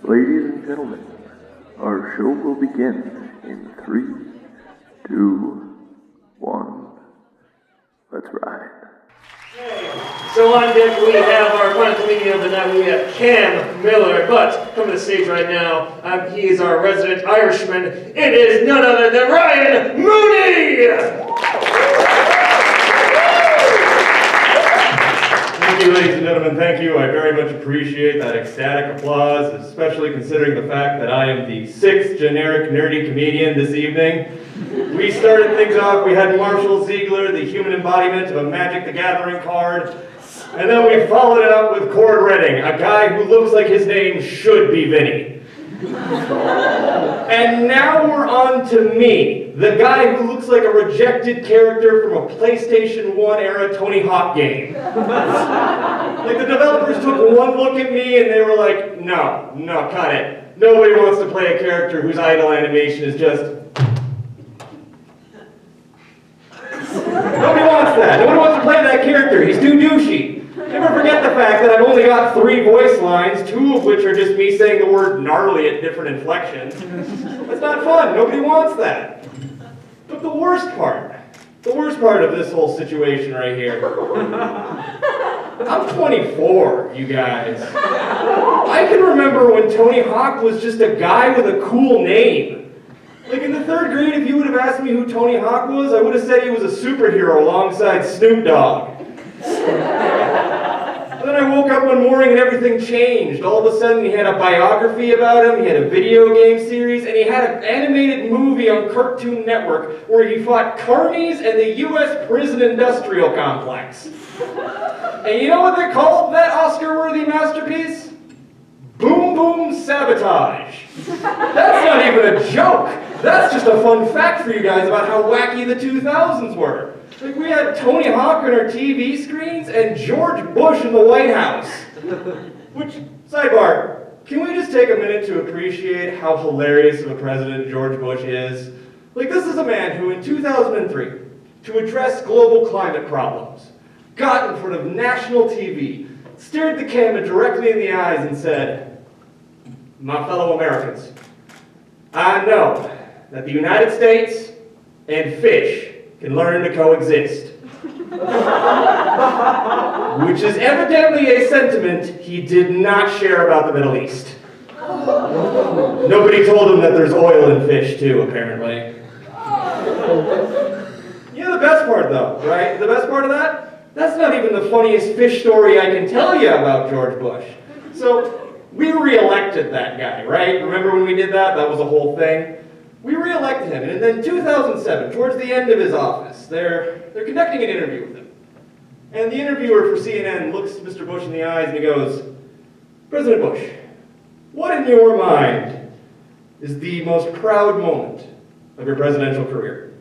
Ladies and gentlemen, our show will begin in 3, 2, 1. Let's ride. So on deck we have our final comedian of the night. We have Cam Miller, but coming to the stage right now, he is our resident Irishman. It is none other than Ryan Mooney! Thank you, ladies and gentlemen, thank you. I very much appreciate that ecstatic applause, especially considering the fact that I am the 6th generic nerdy comedian this evening. We started things off, we had Marshall Ziegler, the human embodiment of a Magic the Gathering card, and then we followed it up with Cord Redding, a guy who looks like his name should be Vinny. And now we're on to me, the guy who looks like a rejected character from a PlayStation 1 era Tony Hawk game. Like the developers took one look at me and they were like, no, cut it. Nobody wants to play a character whose idle animation is just... Nobody wants that. Nobody wants to play that character. He's too douchey. Never forget the fact that I've only got 3 voice lines, 2 of which are just me saying the word gnarly at different inflections. That's not fun. Nobody wants that. But the worst part of this whole situation right here, I'm 24, you guys. I can remember when Tony Hawk was just a guy with a cool name. Like in the 3rd grade, if you would have asked me who Tony Hawk was, I would have said he was a superhero alongside Snoop Dogg. Then I woke up one morning and everything changed. All of a sudden he had a biography about him, he had a video game series, and he had an animated movie on Cartoon Network where he fought carnies and the U.S. prison industrial complex. And you know what they called that Oscar-worthy masterpiece? Boom Boom Sabotage. That's not even a joke. That's just a fun fact for you guys about how wacky the 2000s were. Like we had Tony Hawk on our TV screens and George Bush in the White House. Which, sidebar, can we just take a minute to appreciate how hilarious of a president George Bush is? Like this is a man who in 2003, to address global climate problems, got in front of national TV, stared the camera directly in the eyes and said, "My fellow Americans, I know that the United States and fish can learn to coexist." Which is evidently a sentiment he did not share about the Middle East. Nobody told him that there's oil in fish too, apparently. You know the best part though, right? The best part of that? That's not even the funniest fish story I can tell you about George Bush. So, we re-elected that guy, right? Remember when we did that? That was a whole thing. We re-elected him, and then in 2007, towards the end of his office, they're conducting an interview with him. And the interviewer for CNN looks Mr. Bush in the eyes and he goes, "President Bush, what in your mind is the most proud moment of your presidential career?"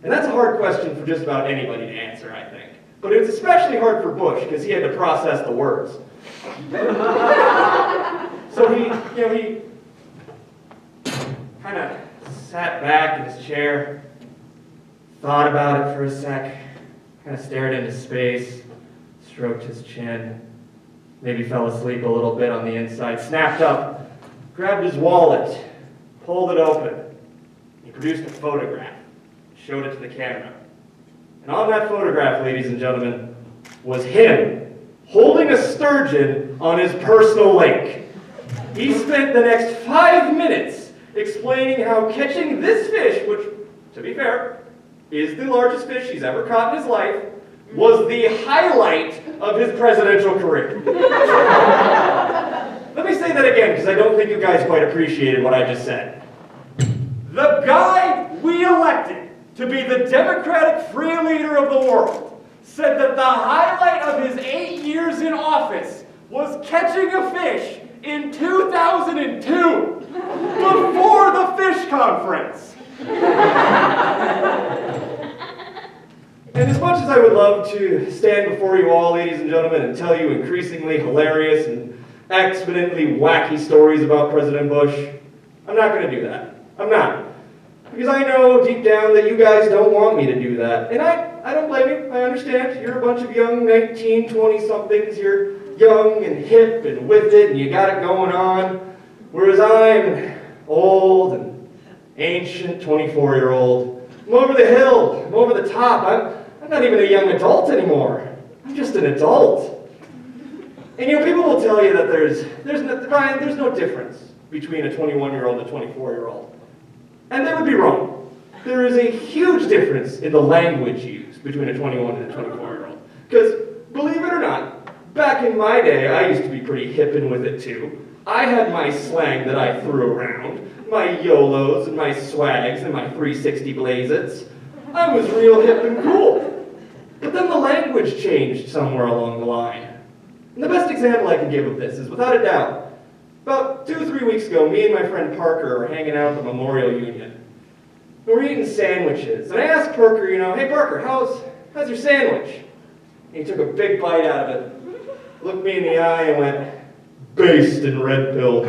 And that's a hard question for just about anybody to answer, I think. But it's especially hard for Bush because he had to process the words. So he kind of sat back in his chair, thought about it for a sec, kind of stared into space, stroked his chin, maybe fell asleep a little bit on the inside, snapped up, grabbed his wallet, pulled it open. He produced a photograph, showed it to the camera. And on that photograph, ladies and gentlemen, was him holding a sturgeon on his personal lake. He spent the next 5 minutes explaining how catching this fish, which, to be fair, is the largest fish he's ever caught in his life, was the highlight of his presidential career. Let me say that again, because I don't think you guys quite appreciated what I just said. The guy we elected to be the Democratic free leader of the world said that the highlight of his 8 years in office was catching a fish in 2002, before the fish conference. And as much as I would love to stand before you all, ladies and gentlemen, and tell you increasingly hilarious and exponentially wacky stories about President Bush, I'm not going to do that. I'm not. Because I know deep down that you guys don't want me to do that. And I don't blame you. I understand. You're a bunch of young 19, 20-somethings. You're young and hip and with it, and you got it going on. Whereas I'm an old and ancient 24-year-old. I'm over the hill, I'm over the top. I'm not even a young adult anymore. I'm just an adult. And people will tell you that Ryan, there's no difference between a 21-year-old and a 24-year-old. And they would be wrong. There is a huge difference in the language used between a 21 and a 24-year-old. Because, believe it or not, back in my day, I used to be pretty hippin' with it too. I had my slang that I threw around, my YOLOs and my swags and my 360 blazes. I was real hip and cool. But then the language changed somewhere along the line. And the best example I can give of this is, without a doubt, about 2 or 3 weeks ago, me and my friend Parker are hanging out at the Memorial Union. We're eating sandwiches, and I asked Parker, hey Parker, how's your sandwich? And he took a big bite out of it, looked me in the eye and went, based and red-pilled.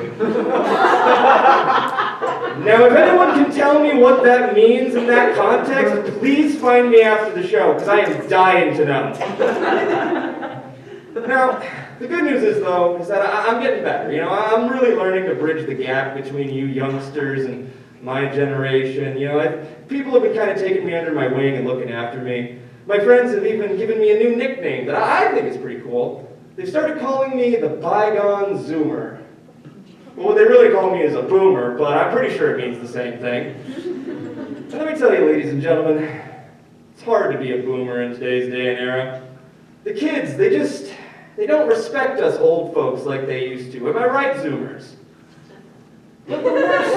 Now, if anyone can tell me what that means in that context, please find me after the show, because I am dying to know. Now, the good news is, though, is that I'm getting better. I'm really learning to bridge the gap between you youngsters and my generation. People have been kind of taking me under my wing and looking after me. My friends have even given me a new nickname that I think is pretty cool. They started calling me the Bygone Zoomer. Well, what they really call me is a boomer, but I'm pretty sure it means the same thing. And let me tell you, ladies and gentlemen, it's hard to be a boomer in today's day and era. The kids, they don't respect us old folks like they used to. Am I right, Zoomers? But the worst...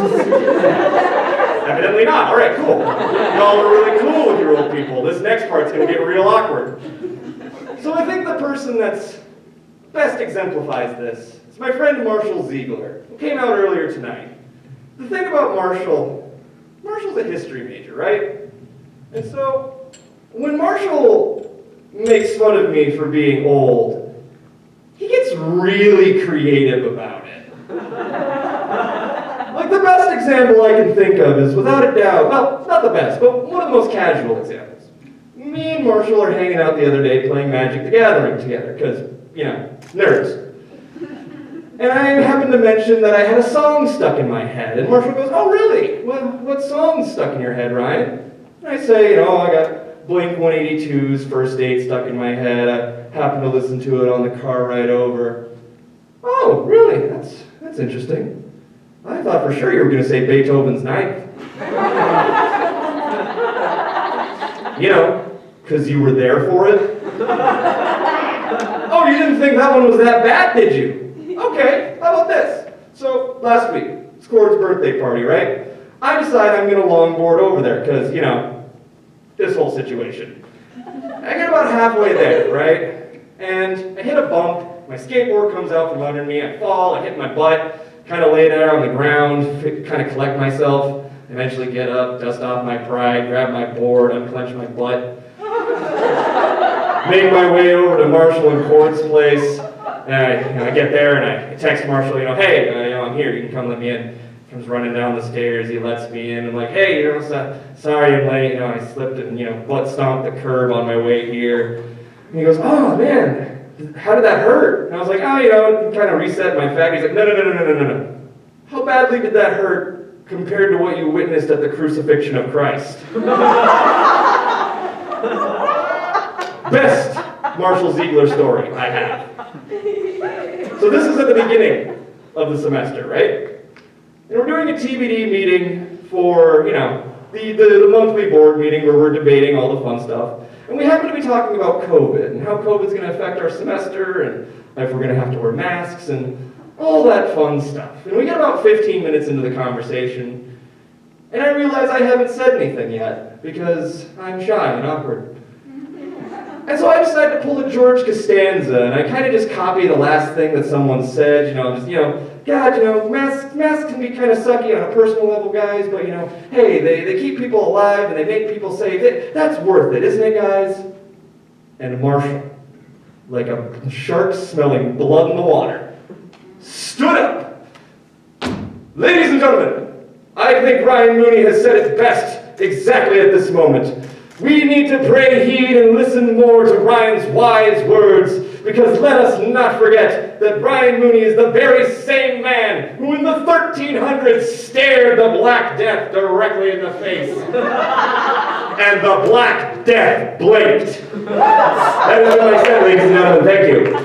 Evidently not. All right, cool. Y'all are really cool with your old people. This next part's going to get real awkward. So I think the person that's best exemplifies this is my friend Marshall Ziegler, who came out earlier tonight. The thing about Marshall's a history major, right? And so, when Marshall makes fun of me for being old, he gets really creative about it. Like, the best example I can think of is, without a doubt, well, not the best, but one of the most casual examples. Me and Marshall are hanging out the other day playing Magic the Gathering together, because, nerds. And I happened to mention that I had a song stuck in my head, and Marshall goes, oh really? What song's stuck in your head, Ryan? And I say, I got Blink-182's First Aid stuck in my head. I happened to listen to it on the car ride over. Oh, really? That's interesting. I thought for sure you were going to say Beethoven's Ninth. Because you were there for it. Oh, you didn't think that one was that bad, did you? Okay, how about this? So, last week, it's Gord's birthday party, right? I decide I'm going to longboard over there, because, this whole situation. I get about halfway there, right? And I hit a bump, my skateboard comes out from under me, I fall, I hit my butt, kind of lay there on the ground, kind of collect myself, eventually get up, dust off my pride, grab my board, unclench my butt. Make my way over to Marshall and Gord's place. And I get there and I text Marshall, hey, I'm here, you can come let me in. He comes running down the stairs, he lets me in. I'm like, hey, sorry I'm late, I slipped and, butt stomped the curb on my way here. And he goes, oh man, how did that hurt? And I was like, kind of reset my fat. He's like, no. How badly did that hurt compared to what you witnessed at the crucifixion of Christ? Best Marshall Ziegler story I have. So this is at the beginning of the semester, right? And we're doing a TBD meeting for, the monthly board meeting where we're debating all the fun stuff. And we happen to be talking about COVID and how COVID's going to affect our semester and if we're going to have to wear masks and all that fun stuff. And we get about 15 minutes into the conversation and I realize I haven't said anything yet because I'm shy and awkward. And so I decided to pull a George Costanza, and I kind of just copy the last thing that someone said, God, masks can be kind of sucky on a personal level, guys, but, hey, they keep people alive and they make people safe. That's worth it, isn't it, guys? And Marshall, like a shark smelling blood in the water, stood up. Ladies and gentlemen, I think Ryan Mooney has said it best exactly at this moment. We need to pay heed and listen more to Ryan's wise words, Because let us not forget that Brian Mooney is the very same man who in the 1300s stared the Black Death directly in the face. And the Black Death blinked. That is what I said, ladies and gentlemen. Thank you.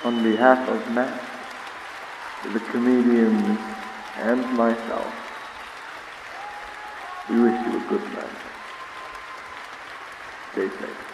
On behalf of Matt, the comedians, and myself, we wish you a good night. Stay safe.